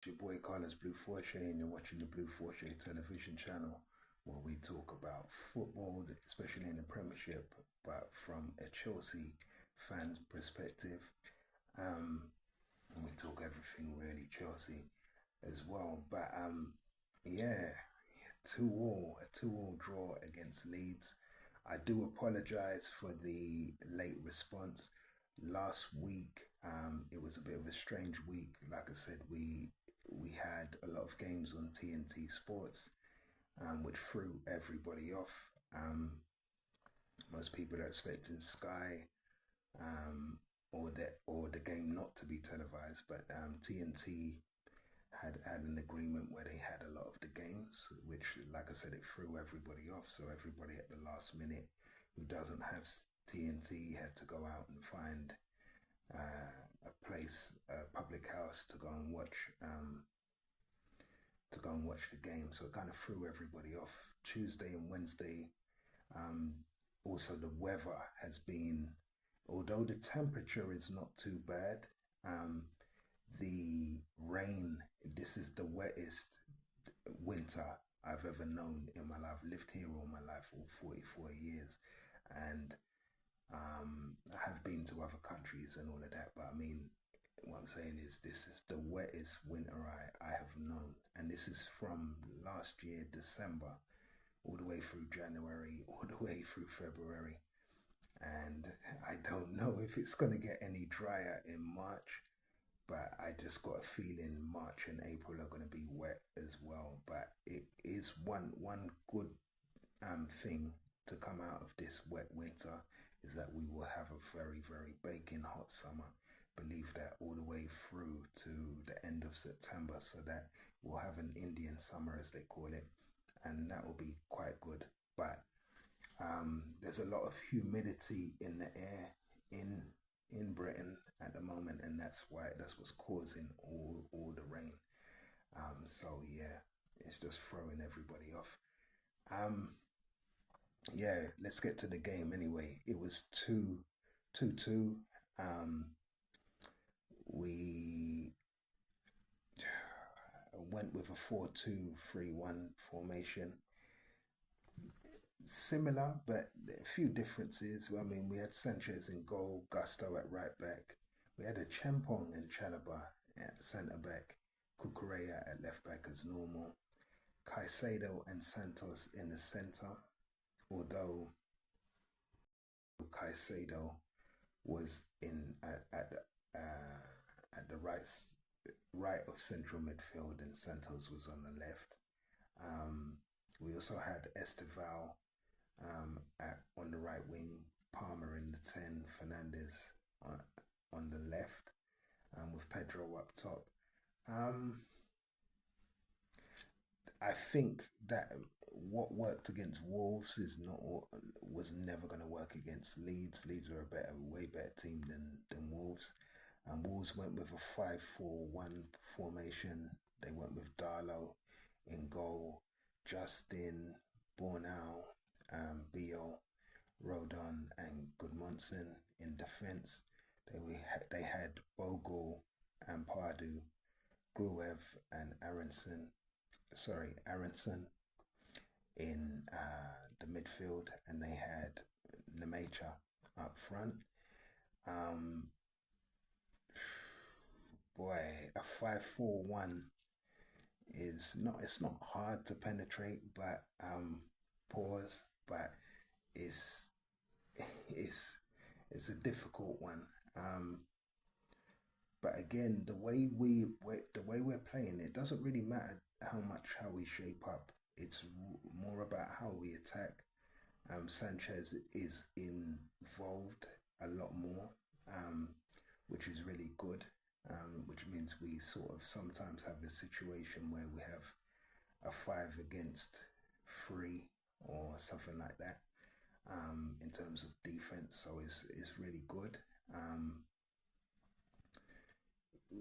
Your boy Carlos Blue Forte, and you're watching the Blue Forte television channel where we talk about football, especially in the Premiership, but from a Chelsea fan's perspective. Um, and we talk everything really Chelsea as well. But yeah, 2-2, a 2-2 draw against Leeds. I do apologise for the late response. Last week, it was a bit of a strange week. Like I said, we had a lot of games on TNT Sports, which threw everybody off. Most people are expecting Sky, or the game not to be televised, but TNT had an agreement where they had a lot of the games, which, like I said, it threw everybody off. So everybody at the last minute who doesn't have TNT had to go out and find a place, a public house to go and watch the game. So it kind of threw everybody off. Tuesday and Wednesday. Um, Also, the weather has been, although the temperature is not too bad, um, the rain, this is the wettest winter I've ever known in my life. I've lived here all my life, all 44 years. And I have been to other countries and all of that. But I mean, what I'm saying is this is the wettest winter I have known. And this is from last year, December, all the way through January, all the way through February. And I don't know if it's going to get any drier in March, but I just got a feeling March and April are going to be wet as well. But it is one good thing to come out of this wet winter is that we will have a very baking hot summer. Believe that all the way through to the end of September, so that we'll have an Indian summer as they call it, and that will be quite good. But there's a lot of humidity in the air in Britain at the moment, and that's what's causing all the rain. So yeah, it's just throwing everybody off. Um, yeah, let's get to the game anyway. It was 2-2. We went with a 4-2-3-1 formation, similar, but a few differences. I mean, we had Sanchez in goal, Gusto at right back. We had a Champong and Chalaba at centre back, Cucurella at left back as normal, Caicedo and Santos in the centre. Although Caicedo was in at the right of central midfield, and Santos was on the left. We also had Esteval on the right wing, Palmer in the 10, Fernandez on the left, with Pedro up top. Um, I think that what worked against Wolves was never going to work against Leeds. Leeds are way better team than Wolves. And Wolves went with a 5-4-1 formation. They went with Darlow in goal, Justin, Bornau, Beal, Rodon, and Goodmanson in defence. They had Bogle and Pardew, Gruev and Aronson in the midfield, and they had Nemacha up front. Boy, a 5-4-1 it's not hard to penetrate, but it's it's it's a difficult one. But again, the way we're playing, it doesn't really matter how we shape up. It's more about how we attack. Sanchez is involved a lot more, which is really good. Which means we sort of sometimes have a situation where we have a 5 against 3 or something like that, in terms of defense. So it's really good.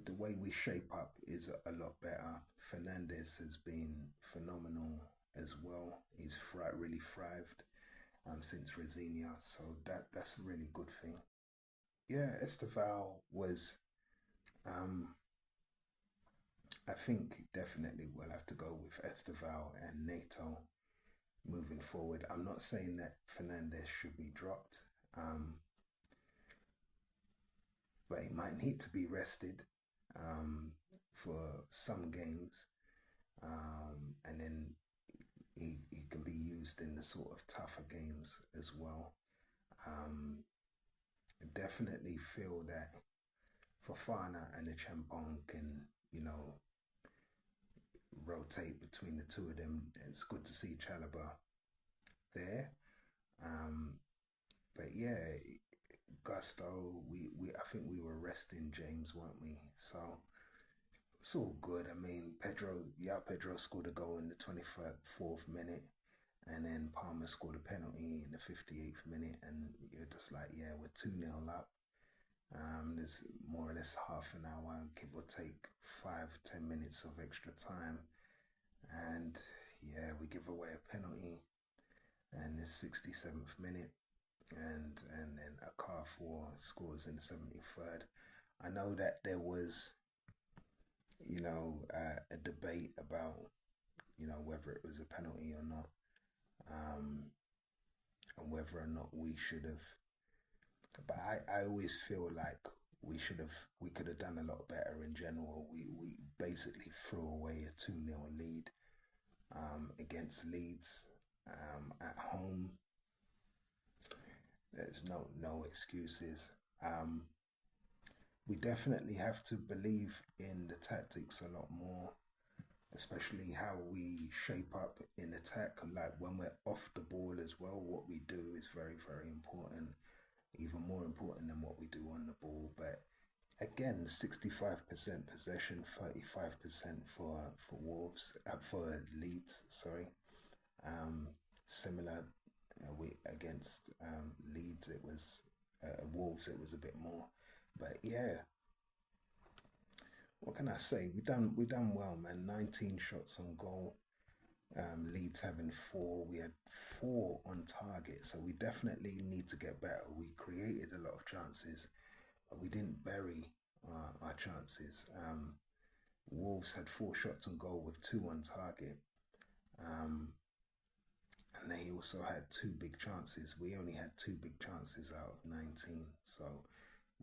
The way we shape up is a lot better. Fernandez has been phenomenal as well. He's really thrived since Rosinia, so that's a really good thing. Yeah, Esteval was I think definitely we'll have to go with Esteval and Nato moving forward. I'm not saying that Fernandez should be dropped, um, but he might need to be rested um, for some games, and then he can be used in the sort of tougher games as well. Um, I definitely feel that Fofana and the Champong can, you know, rotate between the two of them. It's good to see Chalobah there. Um, but yeah, Gusto, I think we were resting James, weren't we? So it's all good. I mean, Pedro scored a goal in the 24th minute, and then Palmer scored a penalty in the 58th minute, and you're just like, yeah, we're 2-0 up. There's more or less half an hour, give or take 5-10 minutes of extra time, and yeah, we give away a penalty, and the 67th minute, and then a car four scores in the 73rd. I know that there was, a debate about, whether it was a penalty or not, um, and whether or not we should have. But I always feel like we could have done a lot better in general. We basically threw away a 2-0 lead against Leeds at home. There's no excuses. Um, we definitely have to believe in the tactics a lot more, especially how we shape up in attack. Like when we're off the ball as well, what we do is very, very important, even more important than what we do on the ball. But again, 65% possession, 35% for Wolves, for Leeds, sorry. Um, Similar, we against Leeds, it was Wolves, it was a bit more. But yeah, what can I say? We done well, man. 19 shots on goal. Leeds having 4. We had 4 on target, so we definitely need to get better. We created a lot of chances, but we didn't bury our chances. Wolves had 4 shots on goal with 2 on target. And they also had 2 big chances. We only had 2 big chances out of 19. So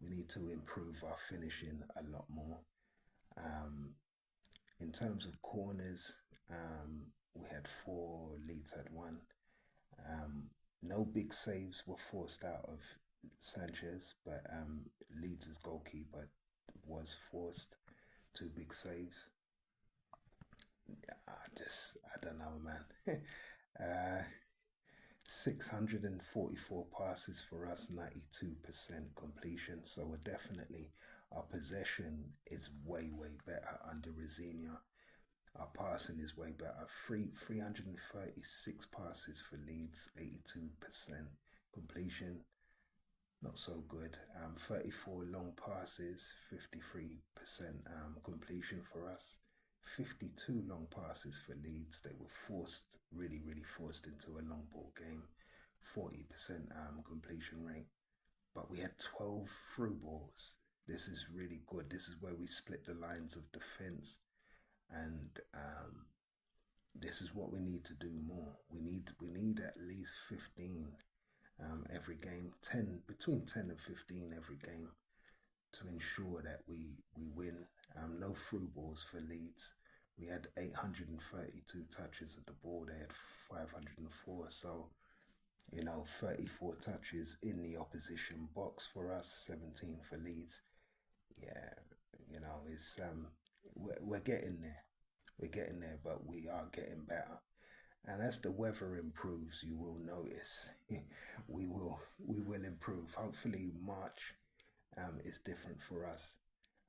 we need to improve our finishing a lot more. In terms of corners, we had 4, Leeds had 1. No big saves were forced out of Sanchez, but Leeds' goalkeeper was forced 2 big saves. I don't know, man. 644 passes for us, 92% completion. So we're definitely, our possession is way, way better under Rosinia. Our passing is way better. 336 passes for Leeds, 82% completion. Not so good. 34 long passes, 53% completion for us. 52 long passes for Leeds. They were forced, really, really forced into a long ball game. 40% completion rate. But we had 12 through balls. This is really good. This is where we split the lines of defense, and this is what we need to do more. We need at least 15 every game, 10 between 10 and 15 every game, to ensure that we win. No through balls for Leeds. We had 832 touches of the ball. They had 504. So, 34 touches in the opposition box for us, 17 for Leeds. Yeah, it's we're getting there. We're getting there, but we are getting better. And as the weather improves, you will notice we will improve. Hopefully, March is different for us.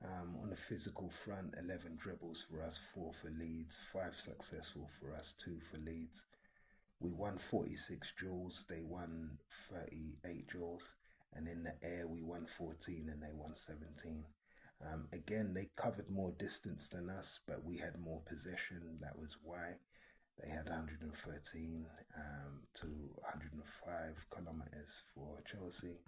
On the physical front, 11 dribbles for us, 4 for Leeds, 5 successful for us, 2 for Leeds. We won 46 duels, they won 38 duels, and in the air we won 14 and they won 17. Again, they covered more distance than us, but we had more possession. That was why. They had 113 to 105 kilometers for Chelsea.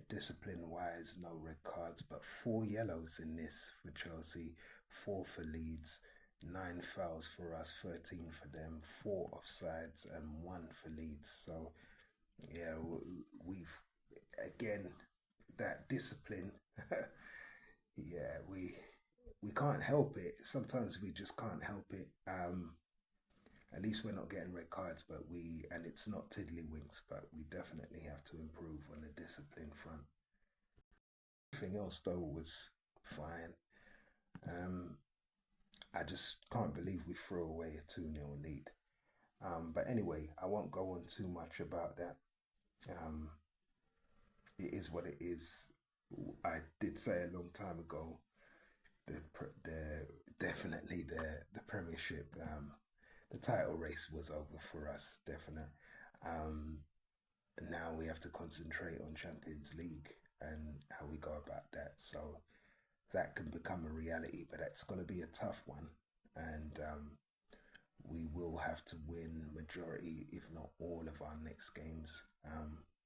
Discipline-wise, no red cards, but 4 yellows in this for Chelsea, 4 for Leeds, 9 fouls for us, 13 for them, 4 offsides, and 1 for Leeds. So yeah, we've again that discipline. Yeah, we can't help it. Sometimes we just can't help it. At least we're not getting red cards, but and it's not tiddlywinks, but we definitely have to improve on the discipline front. Everything else though was fine. Um, I just can't believe we threw away a 2-0 lead. But anyway, I won't go on too much about that. Um, it is what it is. I did say a long time ago the definitely the Premiership, the title race was over for us, definite. Um, Now we have to concentrate on Champions League and how we go about that. So that can become a reality, but that's going to be a tough one, and we will have to win majority, if not all, of our next games,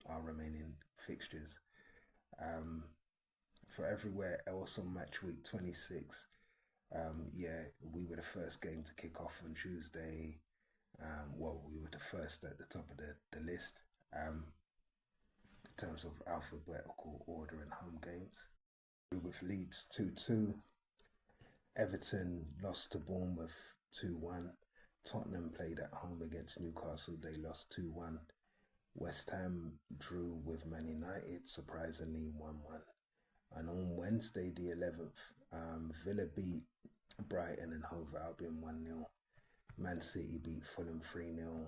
our remaining fixtures. Um, for everywhere else on match week 26, yeah, we were the first game to kick off on Tuesday. Well, we were the first at the top of the list in terms of alphabetical order and home games. With Leeds 2-2, Everton lost to Bournemouth 2-1. Tottenham played at home against Newcastle. They lost 2-1. West Ham drew with Man United, surprisingly 1-1. And on Wednesday, the 11th, Villa beat Brighton and Hove Albion 1-0. Man City beat Fulham 3-0.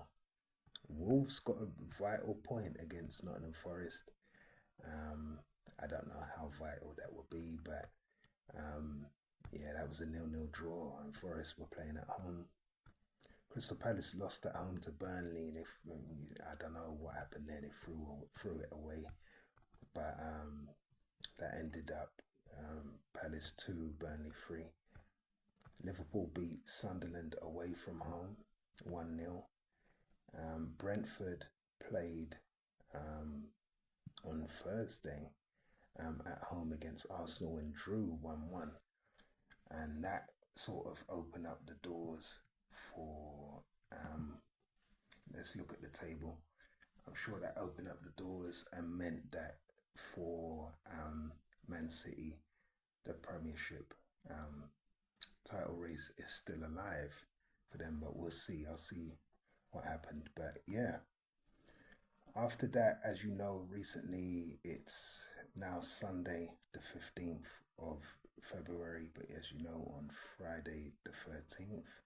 Wolves got a vital point against Nottingham Forest. I don't know how vital that would be, but yeah, that was a 0-0 draw, and Forest were playing at home. Crystal Palace lost at home to Burnley. I don't know what happened there. They threw it away, but that ended up Palace 2, Burnley 3. Liverpool beat Sunderland away from home 1-0. Brentford played on Thursday at home against Arsenal and drew 1-1. And that sort of opened up the doors for, let's look at the table. I'm sure that opened up the doors and meant that for Man City, the Premiership title race is still alive for them, but we'll see. I'll see what happened. But yeah, after that, as you know, recently it's now Sunday, the 15th of February, but as you know, on Friday, the 13th,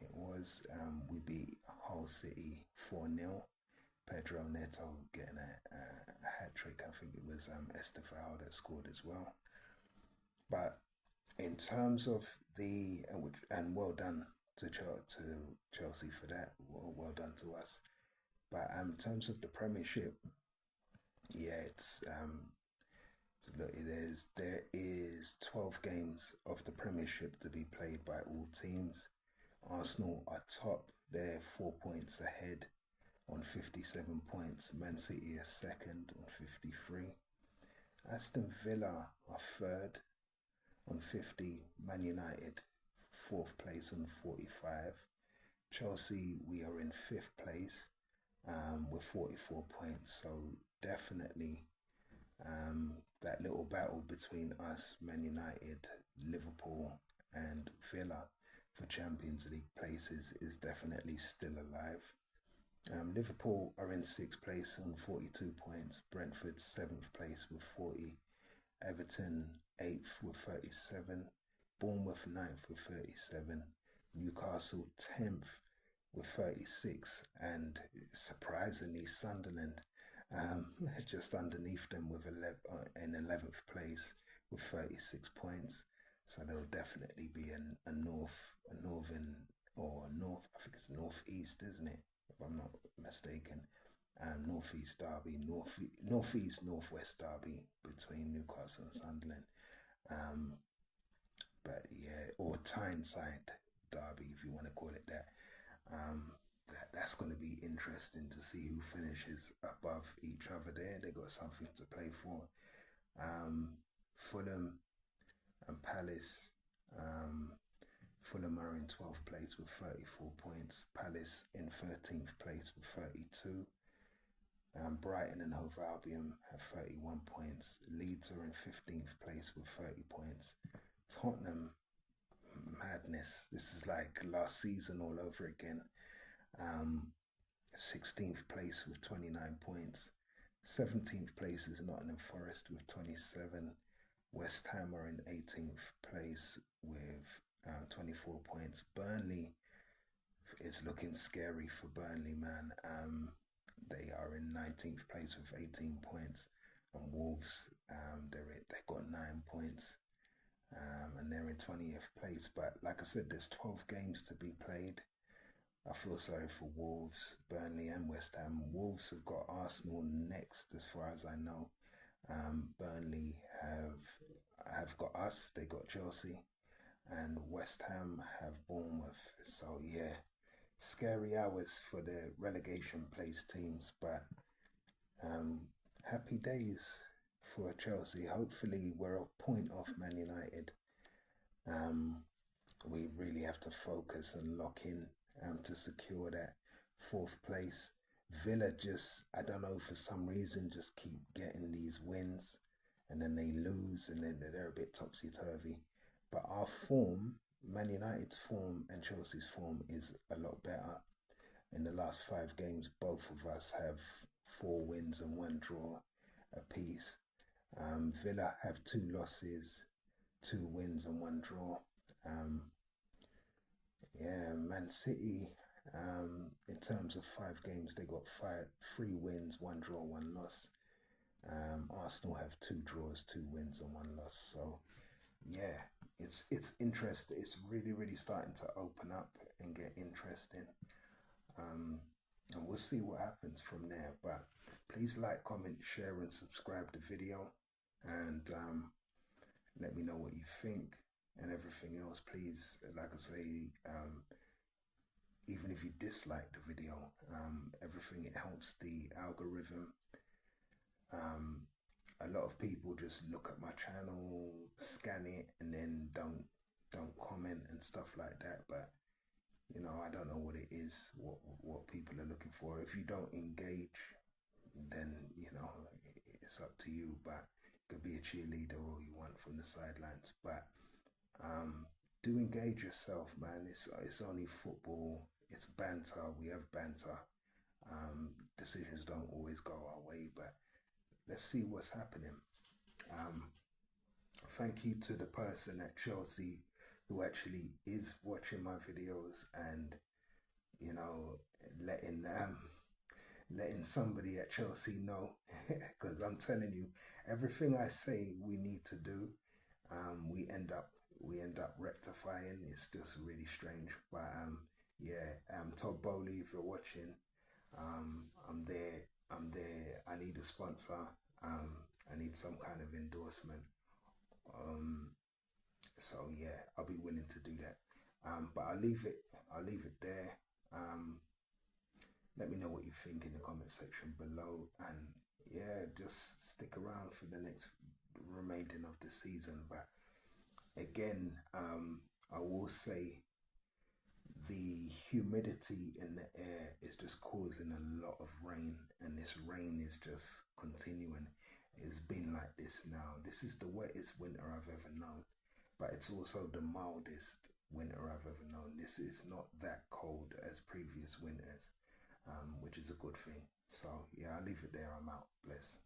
it was, we beat Hull City 4-0. Pedro Neto getting a hat trick. I think it was Estefao that scored as well. But in terms of and well done to Chelsea for that. Well done to us. But in terms of the Premiership, yeah, it's so look, there is 12 games of the Premiership to be played by all teams. Arsenal are top; they're 4 points ahead on 57 points. Man City are second on 53. Aston Villa are third on 50. Man United fourth place on 45. Chelsea, we are in fifth place with 44 points. So definitely that little battle between us, Man United, Liverpool, and Villa for Champions League places is definitely still alive. Liverpool are in sixth place on 42 points. Brentford seventh place with 40. Everton 8th with 37. Bournemouth 9th with 37. Newcastle 10th with 36. And surprisingly, Sunderland just underneath them with in 11th place with 36 points. So there'll definitely be a northern, or north, I think it's northeast, isn't it? If I'm not mistaken. Northeast derby, northeast, northwest derby between Newcastle and Sunderland. But yeah, or Tyneside derby, if you want to call it that. that's going to be interesting to see who finishes above each other there. They got something to play for. Fulham and Palace. Fulham are in 12th place with 34 points. Palace in 13th place with 32. Brighton and Hove Albion have 31 points. Leeds are in 15th place with 30 points. Tottenham, madness. This is like last season all over again. 16th place with 29 points. 17th place is Nottingham Forest with 27. West Ham are in 18th place with 24 points. Burnley is looking scary for Burnley, man. They are in 19th place with 18 points. And Wolves, they've got 9 points. And they're in 20th place. But like I said, there's 12 games to be played. I feel sorry for Wolves, Burnley and West Ham. Wolves have got Arsenal next as far as I know. Burnley have got us, they got Chelsea, and West Ham have Bournemouth. So yeah, scary hours for the relegation place teams, but happy days for Chelsea. Hopefully we're a point off Man United. We really have to focus and lock in to secure that 4th place. Villa just, I don't know, for some reason, just keep getting these wins and then they lose and then they're a bit topsy-turvy. But our form, Man United's form and Chelsea's form is a lot better. In the last 5 games, both of us have 4 wins and 1 draw apiece. Villa have 2 losses, 2 wins and 1 draw. Man City, in terms of 5 games, they got 3 wins, 1 draw, 1 loss. Arsenal have 2 draws, 2 wins and 1 loss. So yeah, it's interesting. It's really starting to open up and get interesting. And we'll see what happens from there. But please like, comment, share and subscribe the video, and let me know what you think. And everything else, please, like I say, even if you dislike the video, everything, it helps the algorithm. A lot of people just look at my channel, scan it, and then don't comment and stuff like that. But you know, I don't know what it is, what people are looking for. If you don't engage, then you know, it's up to you. But you could be a cheerleader all you want from the sidelines, but do engage yourself, man. It's only football. It's banter. We have banter. Decisions don't always go our way, but let's see what's happening. Thank you to the person at Chelsea who actually is watching my videos and, you know, letting somebody at Chelsea know, because I'm telling you, everything I say we need to do, we end up rectifying. It's just really strange. But yeah, Todd Bowley, if you're watching, I'm there. I need a sponsor. I need some kind of endorsement. So yeah, I'll be willing to do that. But I'll leave it there. Let me know what you think in the comment section below, and yeah, just stick around for the next remaining of the season. But again, I will say the humidity in the air is just causing a lot of rain, and this rain is just continuing. It's been like this now. This is the wettest winter I've ever known, but it's also the mildest winter I've ever known. This is not that cold as previous winters, which is a good thing. So yeah, I'll leave it there. I'm out. Bless.